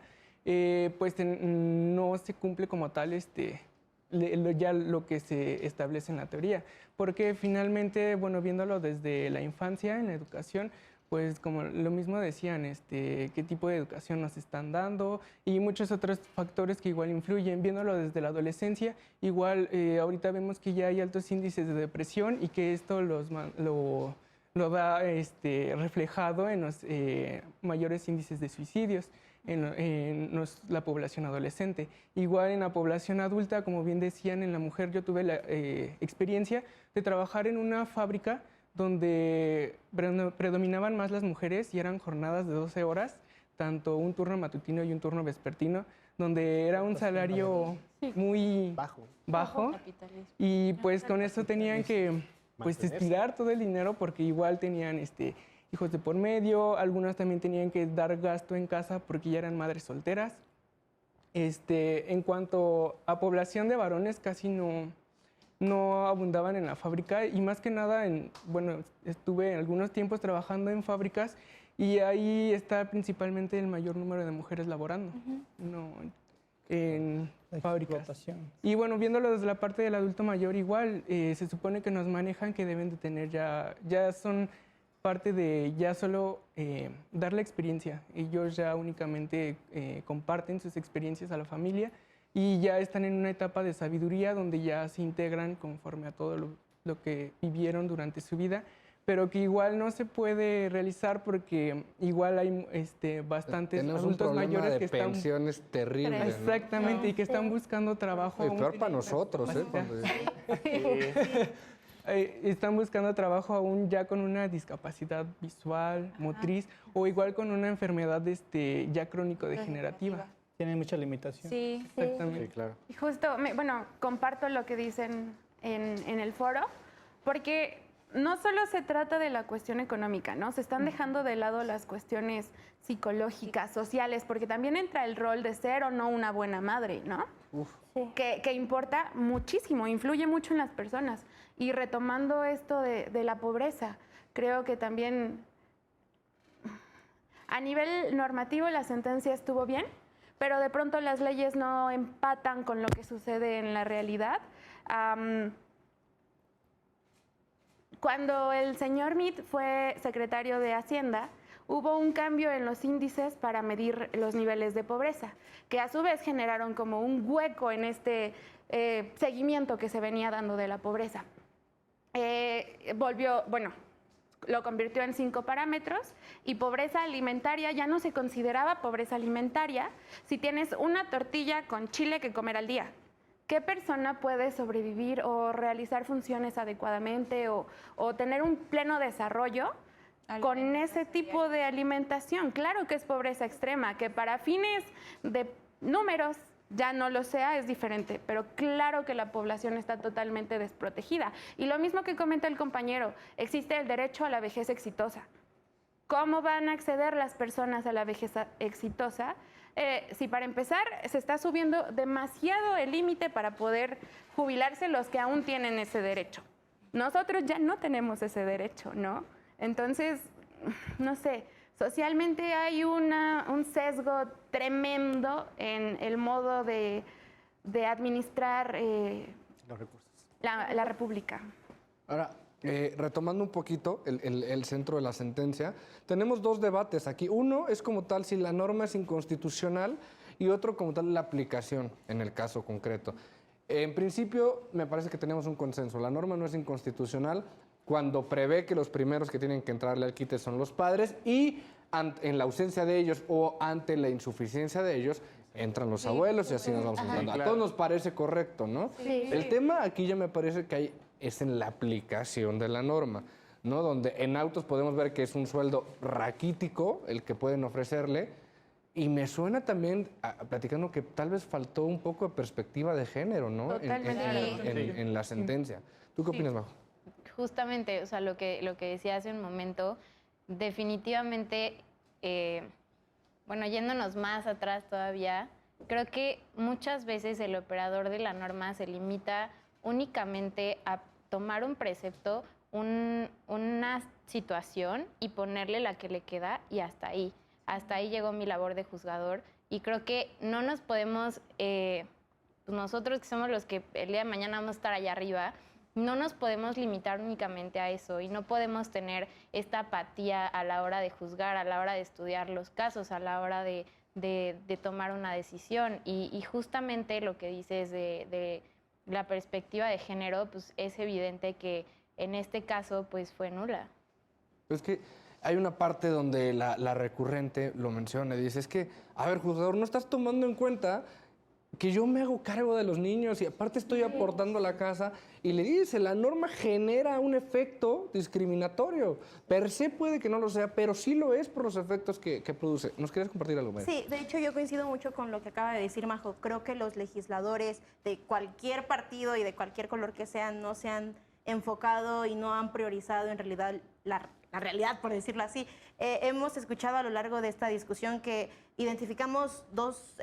pues no se cumple como tal ya lo que se establece en la teoría. Porque finalmente, bueno, viéndolo desde la infancia, en la educación, pues como lo mismo decían, qué tipo de educación nos están dando y muchos otros factores que igual influyen. Viéndolo desde la adolescencia, igual ahorita vemos que ya hay altos índices de depresión y que esto lo da reflejado en los mayores índices de suicidios en la población adolescente. Igual en la población adulta, como bien decían, en la mujer, yo tuve la experiencia de trabajar en una fábrica donde predominaban más las mujeres y eran jornadas de 12 horas, tanto un turno matutino y un turno vespertino, donde era un salario muy bajo y pues con eso tenían que pues estirar todo el dinero porque igual tenían hijos de por medio, algunas también tenían que dar gasto en casa porque ya eran madres solteras. En cuanto a población de varones, casi no abundaban en la fábrica y más que nada, bueno, estuve algunos tiempos trabajando en fábricas y ahí está principalmente el mayor número de mujeres laborando, no en fábricas. Explotación. Y bueno, viéndolo desde la parte del adulto mayor, igual se supone que nos manejan que deben de tener ya son parte de ya solo dar la experiencia. Ellos ya únicamente comparten sus experiencias a la familia y ya están en una etapa de sabiduría donde ya se integran conforme a todo lo que vivieron durante su vida, pero que igual no se puede realizar porque igual hay bastantes Tenemos adultos un problema mayores de que están... pensiones terribles. ¿no? Exactamente, y que están buscando trabajo. Y aún peor para teniendo nosotros, ¿eh? discapacidad. Están buscando trabajo aún ya con una discapacidad visual, motriz, o igual con una enfermedad ya crónico-degenerativa. Tienen mucha limitación. Sí. Exactamente. Sí, claro. Y justo, comparto lo que dicen en el foro, porque no solo se trata de la cuestión económica, ¿no? Se están dejando de lado las cuestiones psicológicas, sociales, porque también entra el rol de ser o no una buena madre, ¿no? Que importa muchísimo, influye mucho en las personas. Y retomando esto de la pobreza, creo que también a nivel normativo la sentencia estuvo bien, pero de pronto las leyes no empatan con lo que sucede en la realidad. Cuando el señor Meade fue secretario de Hacienda, hubo un cambio en los índices para medir los niveles de pobreza, que a su vez generaron como un hueco en este seguimiento que se venía dando de la pobreza. Lo convirtió en 5 parámetros y pobreza alimentaria ya no se consideraba pobreza alimentaria si tienes una tortilla con chile que comer al día. ¿Qué persona puede sobrevivir o realizar funciones adecuadamente o tener un pleno desarrollo con ese tipo de alimentación? Claro que es pobreza extrema, que para fines de números ya no lo sea, es diferente, pero claro que la población está totalmente desprotegida. Y lo mismo que comenta el compañero, existe el derecho a la vejez exitosa. ¿Cómo van a acceder las personas a la vejez exitosa? Si para empezar se está subiendo demasiado el límite para poder jubilarse los que aún tienen ese derecho. Nosotros ya no tenemos ese derecho, ¿no? Entonces, no sé, socialmente hay un sesgo tremendo en el modo de administrar Los recursos. la República. Ahora, retomando un poquito el centro de la sentencia, tenemos dos debates aquí. Uno es como tal si la norma es inconstitucional y otro como tal la aplicación en el caso concreto. En principio, me parece que tenemos un consenso. La norma no es inconstitucional cuando prevé que los primeros que tienen que entrarle al quite son los padres y en la ausencia de ellos o ante la insuficiencia de ellos entran los abuelos y así nos vamos entrando. A todos nos parece correcto, ¿no? Sí. El tema aquí ya me parece que es en la aplicación de la norma, ¿no? Donde en autos podemos ver que es un sueldo raquítico el que pueden ofrecerle y me suena también, platicando que tal vez faltó un poco de perspectiva de género, ¿no? Totalmente. En la sentencia. ¿Tú qué opinas, Majo? Justamente, o sea, lo que decía hace un momento, definitivamente, yéndonos más atrás todavía, creo que muchas veces el operador de la norma se limita únicamente a tomar un precepto, una situación y ponerle la que le queda y hasta ahí. Hasta ahí llegó mi labor de juzgador y creo que no nos podemos, nosotros que somos los que el día de mañana vamos a estar allá arriba, no nos podemos limitar únicamente a eso y no podemos tener esta apatía a la hora de juzgar, a la hora de estudiar los casos, a la hora de tomar una decisión. Y justamente lo que dices de la perspectiva de género, pues es evidente que en este caso pues fue nula. Es que hay una parte donde la recurrente lo menciona y dice, es que, a ver, juzgador, no estás tomando en cuenta que yo me hago cargo de los niños y aparte estoy aportando a la casa. Y le dice, la norma genera un efecto discriminatorio. Per se puede que no lo sea, pero sí lo es por los efectos que produce. ¿Nos quieres compartir algo, Mary? Sí, de hecho yo coincido mucho con lo que acaba de decir Majo. Creo que los legisladores de cualquier partido y de cualquier color que sean no se han enfocado y no han priorizado en realidad la realidad, por decirlo así. Hemos escuchado a lo largo de esta discusión que identificamos dos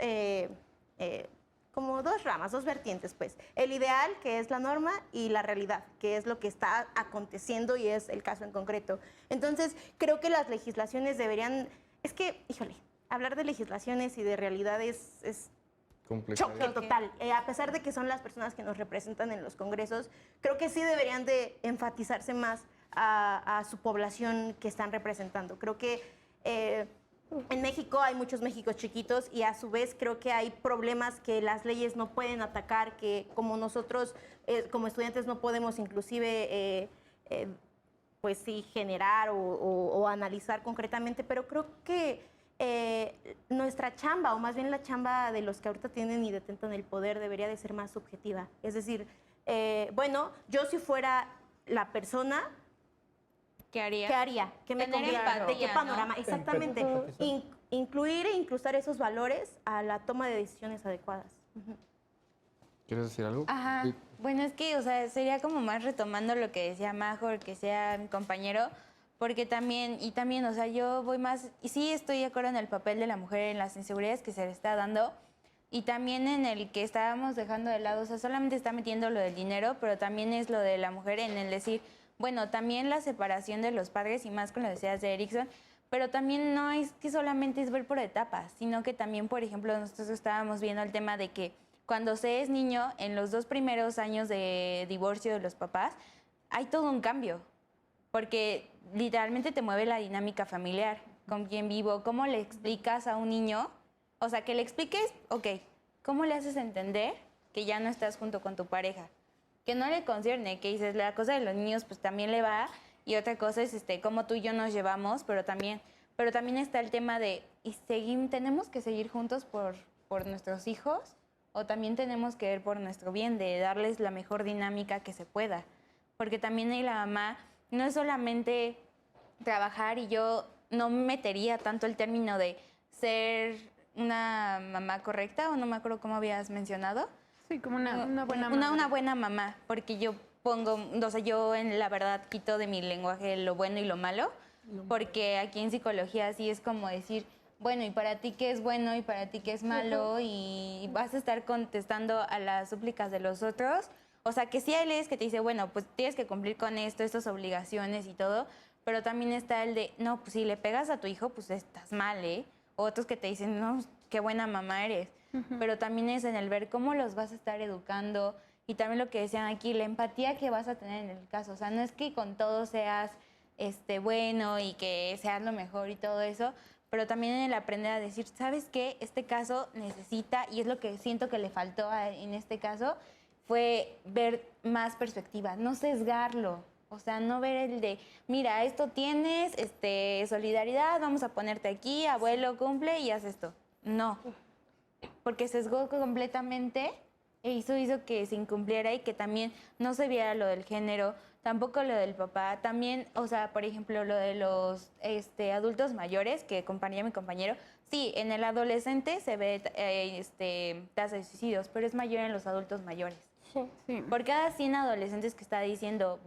como dos ramas, dos vertientes, pues. El ideal, que es la norma, y la realidad, que es lo que está aconteciendo y es el caso en concreto. Entonces, creo que las legislaciones deberían... Es que, híjole, hablar de legislaciones y de realidades es Complicado. choque total. A pesar de que son las personas que nos representan en los congresos, creo que sí deberían de enfatizarse más a su población que están representando. Creo que en México hay muchos Méxicos chiquitos y a su vez creo que hay problemas que las leyes no pueden atacar, que como nosotros como estudiantes no podemos inclusive pues sí generar o analizar concretamente, pero creo que nuestra chamba, o más bien la chamba de los que ahorita tienen y detentan el poder, debería de ser más subjetiva. Es decir, bueno, yo si fuera la persona, ¿qué haría? ¿qué haría? ¿Qué me Tener conviene? empatía, ¿De qué ¿no? panorama? Exactamente. Incluir e incrustar esos valores a la toma de decisiones adecuadas. ¿Quieres decir algo? Ajá. Sí. Bueno, es que, o sea, sería como más retomando lo que decía Majo, que sea mi compañero, porque también, o sea, yo voy más, y sí estoy de acuerdo en el papel de la mujer en las inseguridades que se le está dando, y también en el que estábamos dejando de lado, o sea, solamente está metiendo lo del dinero, pero también es lo de la mujer en el decir, bueno, también la separación de los padres, y más con lo que decías de Erickson, pero también no es que solamente es ver por etapas, sino que también, por ejemplo, nosotros estábamos viendo el tema de que cuando se es niño, en los 2 primeros años de divorcio de los papás, hay todo un cambio, porque literalmente te mueve la dinámica familiar, con quién vivo, cómo le explicas a un niño, o sea, que le expliques, ok, cómo le haces entender que ya no estás junto con tu pareja, que no le concierne, que dices, la cosa de los niños pues también le va, y otra cosa es cómo tú y yo nos llevamos, pero también está el tema de, ¿y tenemos que seguir juntos por nuestros hijos? O también tenemos que ver por nuestro bien, de darles la mejor dinámica que se pueda. Porque también ahí la mamá no es solamente trabajar, y yo no metería tanto el término de ser una mamá correcta, o no me acuerdo cómo habías mencionado. Sí, como una buena madre. Una buena mamá, porque yo o sea, yo en la verdad quito de mi lenguaje lo bueno y lo malo, porque aquí en psicología sí es como decir, bueno, ¿y para ti qué es bueno y para ti qué es malo? Y vas a estar contestando a las súplicas de los otros. O sea, que sí hay leyes que te dicen, bueno, pues tienes que cumplir con esto, estas obligaciones y todo, pero también está el de, no, pues si le pegas a tu hijo, pues estás mal, ¿eh? Otros que te dicen, no, qué buena mamá eres. Pero también es en el ver cómo los vas a estar educando, y también lo que decían aquí, la empatía que vas a tener en el caso. O sea, no es que con todo seas bueno y que seas lo mejor y todo eso, pero también en el aprender a decir, ¿sabes qué? Este caso necesita, y es lo que siento que le faltó en este caso, fue ver más perspectiva, no sesgarlo. O sea, no ver el de, mira, esto tienes, solidaridad, vamos a ponerte aquí, abuelo cumple y haz esto. No, porque sesgó completamente e hizo que se incumpliera, y que también no se viera lo del género, tampoco lo del papá, también, o sea, por ejemplo, lo de los adultos mayores, que compartía mi compañero, sí, en el adolescente se ve tasa de suicidios, pero es mayor en los adultos mayores. Sí. Por cada 100 adolescentes que está diciendo,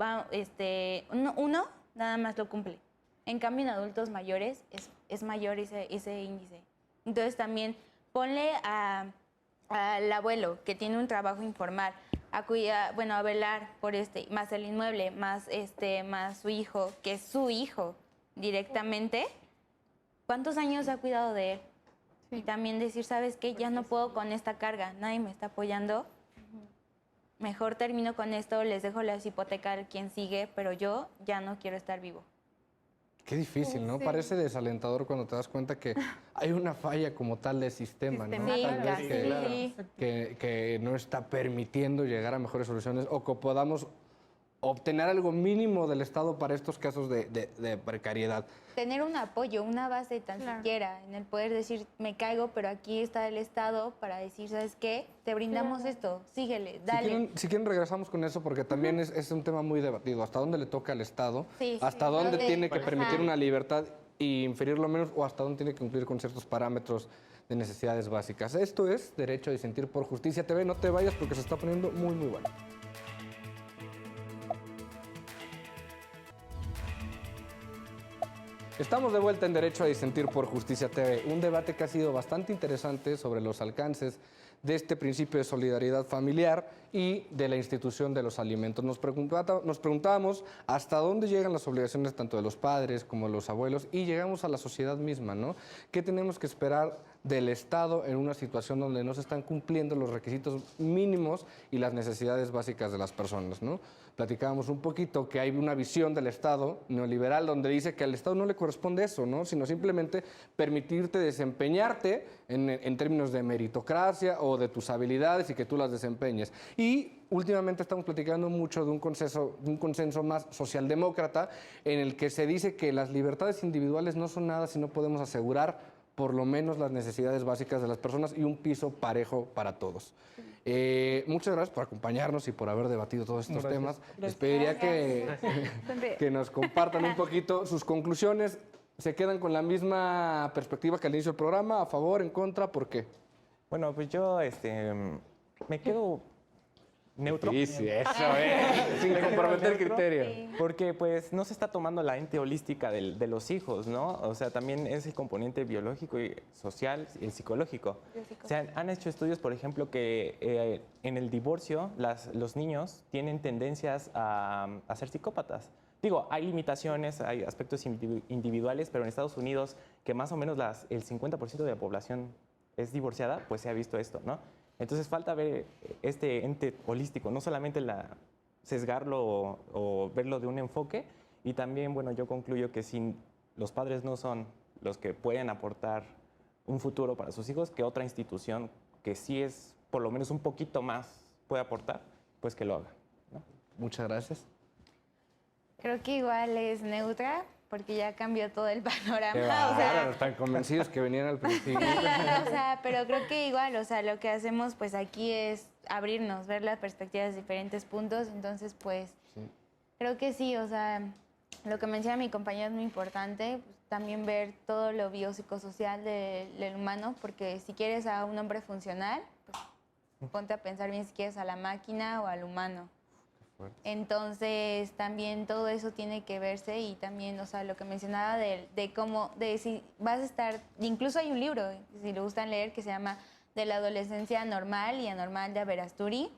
uno nada más lo cumple. En cambio, en adultos mayores es mayor ese índice. Entonces también ponle al abuelo que tiene un trabajo informal, a cuidar, bueno, a velar por más el inmueble, más su hijo, que es su hijo directamente. ¿Cuántos años ha cuidado de él? Sí. Y también decir, ¿sabes qué? Ya no puedo con esta carga, nadie me está apoyando. Mejor termino con esto, les dejo las hipotecas a quien sigue, pero yo ya no quiero estar vivo. Qué difícil, ¿no? Sí. Parece desalentador cuando te das cuenta que hay una falla como tal de sistema, ¿no? Sí, Tal vez sí. que no está permitiendo llegar a mejores soluciones, o que podamos obtener algo mínimo del Estado para estos casos de precariedad. Tener un apoyo, una base tan siquiera, en el poder decir, me caigo, pero aquí está el Estado para decir, ¿sabes qué? Te brindamos esto, síguele, dale. Si quieren regresamos con eso, porque también es un tema muy debatido. ¿Hasta dónde le toca al Estado? Sí, ¿Hasta sí. dónde Ajá. tiene que permitir una libertad y inferir lo menos? ¿O hasta dónde tiene que cumplir con ciertos parámetros de necesidades básicas? Esto es Derecho a Disentir por Justicia TV. No te vayas porque se está poniendo muy, muy bueno. Estamos de vuelta en Derecho a Disentir por Justicia TV, un debate que ha sido bastante interesante sobre los alcances de este principio de solidaridad familiar y de la institución de los alimentos. Nos preguntábamos hasta dónde llegan las obligaciones tanto de los padres como de los abuelos y llegamos a la sociedad misma, ¿no? ¿Qué tenemos que esperar del Estado en una situación donde no se están cumpliendo los requisitos mínimos y las necesidades básicas de las personas, ¿no? Platicábamos un poquito que hay una visión del Estado neoliberal donde dice que al Estado no le corresponde eso, ¿no? Sino simplemente permitirte desempeñarte en términos de meritocracia o de tus habilidades y que tú las desempeñes. Y últimamente estamos platicando mucho de un consenso más socialdemócrata en el que se dice que las libertades individuales no son nada si no podemos asegurar por lo menos las necesidades básicas de las personas y un piso parejo para todos. Muchas gracias por acompañarnos y por haber debatido todos estos temas. Les pediría que nos compartan un poquito sus conclusiones. ¿Se quedan con la misma perspectiva que al inicio del programa? ¿A favor, en contra? ¿Por qué? Bueno, pues yo me quedo neutro. Sí, eso, sin comprometer criterio. Porque pues no se está tomando la ente holística de los hijos, ¿no? O sea, también es el componente biológico y social y el psicológico. Han hecho estudios, por ejemplo, que en el divorcio los niños tienen tendencias a ser psicópatas. Digo, hay limitaciones, hay aspectos individuales, pero en Estados Unidos, que más o menos el 50% de la población es divorciada, pues se ha visto esto, ¿no? Entonces falta ver este ente holístico, no solamente sesgarlo o verlo de un enfoque. Y también, bueno, yo concluyo que si los padres no son los que pueden aportar un futuro para sus hijos, que otra institución que sí es por lo menos un poquito más puede aportar, pues que lo haga, ¿no? Muchas gracias. Creo que igual es neutra, porque ya cambió todo el panorama. Claro, están convencidos que venían al principio. O sea, pero creo que igual, o sea, lo que hacemos pues aquí es abrirnos, ver las perspectivas de diferentes puntos. Entonces, pues, creo que sí, o sea, lo que menciona mi compañera es muy importante. Pues, también ver todo lo biopsicosocial del humano, porque si quieres a un hombre funcional, pues ponte a pensar bien si quieres a la máquina o al humano. Entonces, también todo eso tiene que verse y también, o sea, lo que mencionaba de cómo, de si vas a estar, incluso hay un libro, si le gustan leer, que se llama De la adolescencia normal y anormal de Averasturi,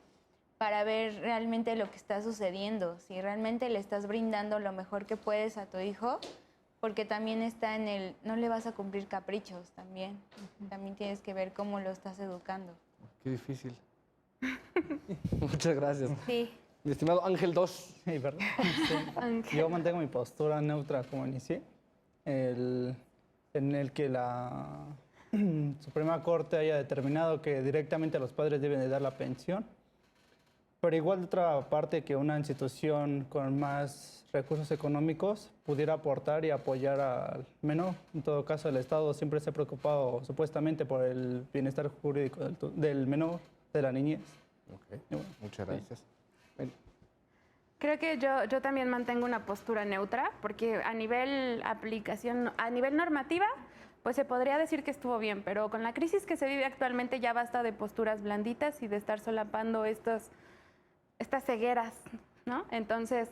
para ver realmente lo que está sucediendo, si realmente le estás brindando lo mejor que puedes a tu hijo, porque también está en no le vas a cumplir caprichos también, también tienes que ver cómo lo estás educando. Qué difícil. Muchas gracias. Sí. Mi estimado Ángel 2. Sí, ¿verdad? Sí. Yo mantengo mi postura neutra como inicié, en el que la Suprema Corte haya determinado que directamente los padres deben de dar la pensión, pero igual de otra parte que una institución con más recursos económicos pudiera aportar y apoyar al menor. En todo caso, el Estado siempre se ha preocupado supuestamente por el bienestar jurídico del menor, de la niñez. Okay. Bueno, muchas gracias. Sí. Creo que yo también mantengo una postura neutra, porque a nivel aplicación, a nivel normativa, pues se podría decir que estuvo bien, pero con la crisis que se vive actualmente ya basta de posturas blanditas y de estar solapando estas cegueras, ¿no? Entonces,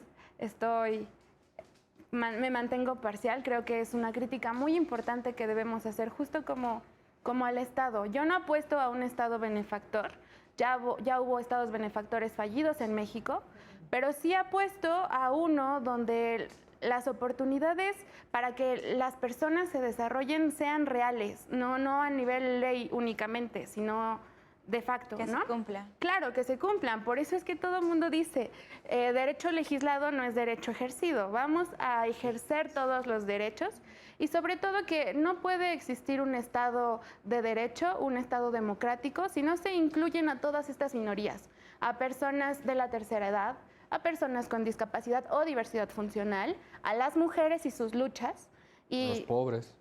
me mantengo parcial. Creo que es una crítica muy importante que debemos hacer, justo como al Estado. Yo no apuesto a un Estado benefactor. Ya hubo estados benefactores fallidos en México, pero sí apuesto a uno donde las oportunidades para que las personas se desarrollen sean reales, no a nivel ley únicamente, sino de facto, que ¿no? se cumpla. Claro, que se cumplan. Por eso es que todo el mundo dice, derecho legislado no es derecho ejercido. Vamos a ejercer todos los derechos y sobre todo que no puede existir un Estado de derecho, un Estado democrático, si no se incluyen a todas estas minorías, a personas de la tercera edad, a personas con discapacidad o diversidad funcional, a las mujeres y sus luchas. Y a los pobres.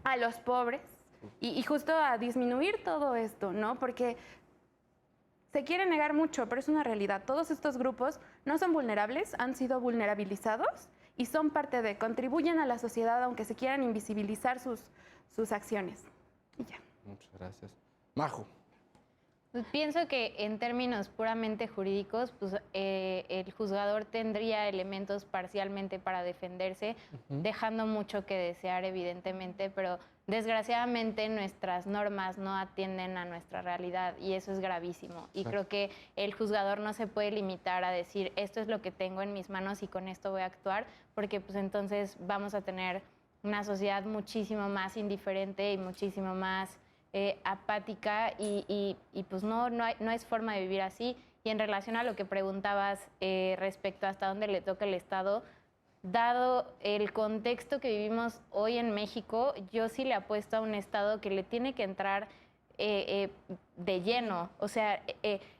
A los pobres. Y justo a disminuir todo esto, ¿no? Porque se quiere negar mucho, pero es una realidad. Todos estos grupos no son vulnerables, han sido vulnerabilizados y son parte contribuyen a la sociedad, aunque se quieran invisibilizar sus acciones. Y ya. Muchas gracias. Majo. Pues pienso que en términos puramente jurídicos, pues, el juzgador tendría elementos parcialmente para defenderse, dejando mucho que desear, evidentemente, pero desgraciadamente nuestras normas no atienden a nuestra realidad y eso es gravísimo. Y creo que el juzgador no se puede limitar a decir esto es lo que tengo en mis manos y con esto voy a actuar, porque pues entonces vamos a tener una sociedad muchísimo más indiferente y muchísimo más apática y pues no es forma de vivir así. Y en relación a lo que preguntabas respecto a hasta dónde le toca el Estado, dado el contexto que vivimos hoy en México, yo sí le apuesto a un Estado que le tiene que entrar de lleno. O sea,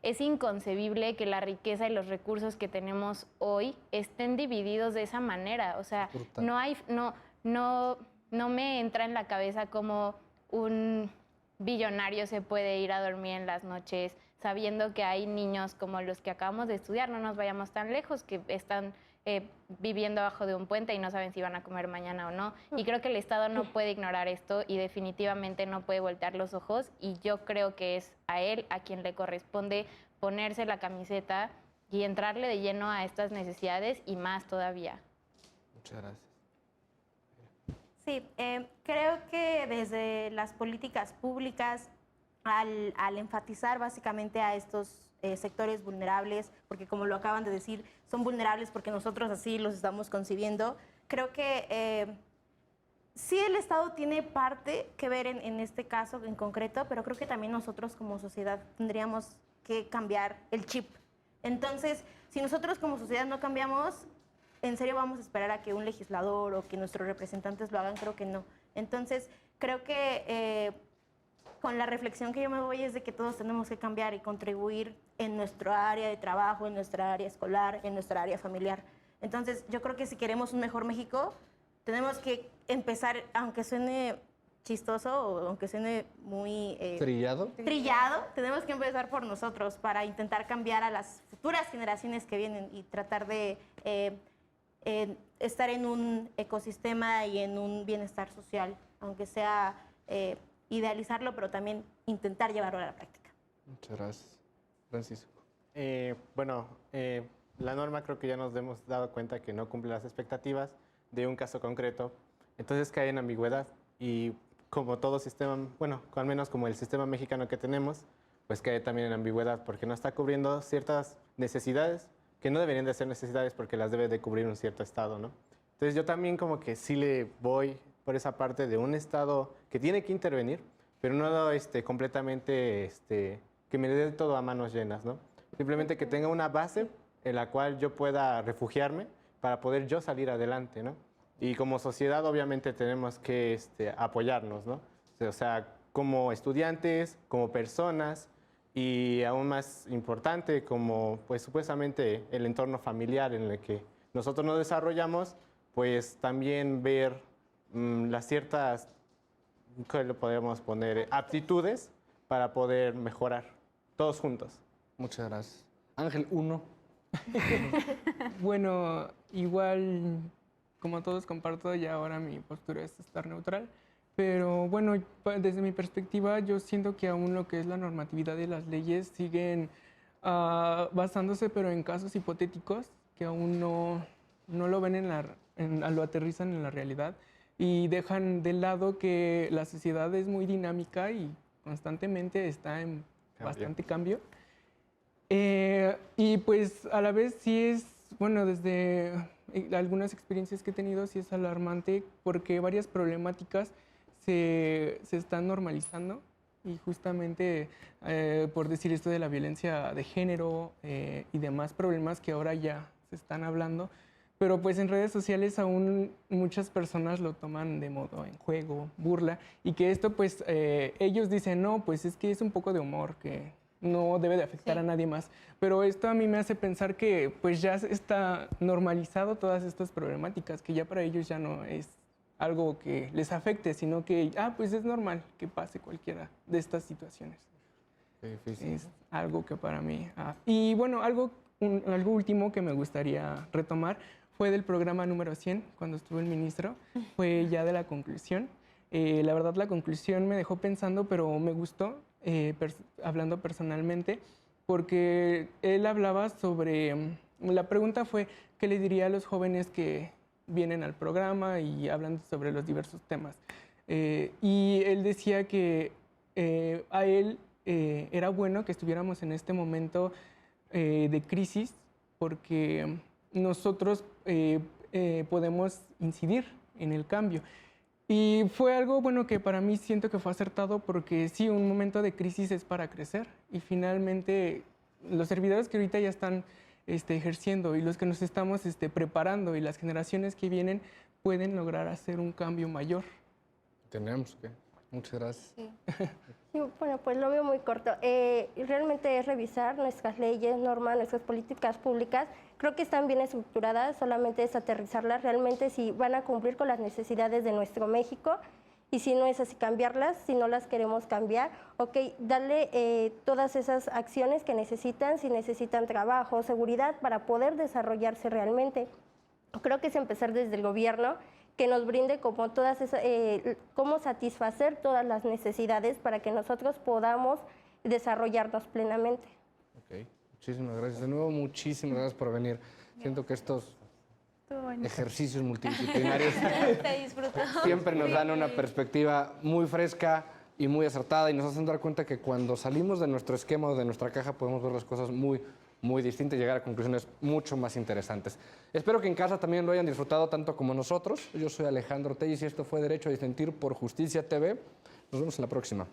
es inconcebible que la riqueza y los recursos que tenemos hoy estén divididos de esa manera. O sea, no me entra en la cabeza cómo un billonario se puede ir a dormir en las noches sabiendo que hay niños como los que acabamos de estudiar, no nos vayamos tan lejos, que están viviendo abajo de un puente y no saben si van a comer mañana o no. Y creo que el Estado no puede ignorar esto y definitivamente no puede voltear los ojos, y yo creo que es a él a quien le corresponde ponerse la camiseta y entrarle de lleno a estas necesidades y más todavía. Muchas gracias. Sí, creo que desde las políticas públicas, al enfatizar básicamente a estos sectores vulnerables, porque como lo acaban de decir, son vulnerables porque nosotros así los estamos concibiendo, creo que sí el Estado tiene parte que ver en este caso en concreto, pero creo que también nosotros como sociedad tendríamos que cambiar el chip. Entonces, si nosotros como sociedad no cambiamos, ¿en serio vamos a esperar a que un legislador o que nuestros representantes lo hagan? Creo que no. Entonces, creo que con la reflexión que yo me voy es de que todos tenemos que cambiar y contribuir en nuestro área de trabajo, en nuestra área escolar, en nuestra área familiar. Entonces, yo creo que si queremos un mejor México, tenemos que empezar, aunque suene chistoso o aunque suene muy... ¿Trillado? Trillado, tenemos que empezar por nosotros para intentar cambiar a las futuras generaciones que vienen y tratar de estar en un ecosistema y en un bienestar social, aunque sea idealizarlo, pero también intentar llevarlo a la práctica. Muchas gracias. Francisco. La norma creo que ya nos hemos dado cuenta que no cumple las expectativas de un caso concreto, entonces cae en ambigüedad y como todo sistema, bueno, al menos como el sistema mexicano que tenemos, pues cae también en ambigüedad porque no está cubriendo ciertas necesidades que no deberían de ser necesidades porque las debe de cubrir un cierto Estado, ¿no? Entonces yo también como que sí le voy por esa parte de un Estado que tiene que intervenir, pero no completamente que me dé todo a manos llenas, ¿no? Simplemente que tenga una base en la cual yo pueda refugiarme para poder yo salir adelante, ¿no? Y como sociedad obviamente tenemos que apoyarnos, ¿no? O sea, como estudiantes, como personas y aún más importante como pues supuestamente el entorno familiar en el que nosotros nos desarrollamos, pues también ver las ciertas, ¿qué le podríamos poner? Aptitudes para poder mejorar, todos juntos. Muchas gracias. Ángel, 1. Bueno, igual como todos comparto y ahora mi postura es estar neutral, pero bueno, desde mi perspectiva yo siento que aún lo que es la normatividad de las leyes siguen basándose pero en casos hipotéticos que aún no lo ven lo aterrizan en la realidad y dejan de lado que la sociedad es muy dinámica y constantemente está en bastante cambio. Y pues a la vez sí es, bueno, desde algunas experiencias que he tenido sí es alarmante porque varias problemáticas se están normalizando y justamente por decir esto de la violencia de género y demás problemas que ahora ya se están hablando, pero pues en redes sociales aún muchas personas lo toman de modo en juego, burla, y que esto pues ellos dicen, no, pues es que es un poco de humor, que no debe de afectar a nadie más. Pero esto a mí me hace pensar que pues ya está normalizado todas estas problemáticas, que ya para ellos ya no es algo que les afecte, sino que, pues es normal que pase cualquiera de estas situaciones. Qué difícil. Es algo que para mí... Y bueno, algo último que me gustaría retomar fue del programa número 100, cuando estuvo el ministro, fue ya de la conclusión. La verdad, la conclusión me dejó pensando, pero me gustó, hablando personalmente, porque él hablaba sobre... La pregunta fue, ¿qué le diría a los jóvenes que vienen al programa y hablan sobre los diversos temas? Y él decía que a él era bueno que estuviéramos en este momento de crisis porque nosotros podemos incidir en el cambio. Y fue algo bueno que para mí siento que fue acertado porque sí, un momento de crisis es para crecer y finalmente los servidores que ahorita ya están ejerciendo y los que nos estamos preparando y las generaciones que vienen pueden lograr hacer un cambio mayor. Tenemos que. Muchas gracias. Sí, bueno, pues lo veo muy corto. Realmente es revisar nuestras leyes, normas, nuestras políticas públicas. Creo que están bien estructuradas, solamente es aterrizarlas realmente si van a cumplir con las necesidades de nuestro México y si no es así, cambiarlas, si no las queremos cambiar, ok, darle todas esas acciones que necesitan, si necesitan trabajo, seguridad, para poder desarrollarse realmente. Creo que es empezar desde el gobierno, que nos brinde como todas esas, cómo satisfacer todas las necesidades para que nosotros podamos desarrollarnos plenamente. Ok, muchísimas gracias. De nuevo, muchísimas gracias por venir. Siento que estos ejercicios multidisciplinarios Se disfrutó. siempre nos dan una perspectiva muy fresca y muy acertada y nos hacen dar cuenta que cuando salimos de nuestro esquema o de nuestra caja podemos ver las cosas muy distintas y llegar a conclusiones mucho más interesantes. Espero que en casa también lo hayan disfrutado tanto como nosotros. Yo soy Alejandro Telles y esto fue Derecho a Disentir por Justicia TV. Nos vemos en la próxima.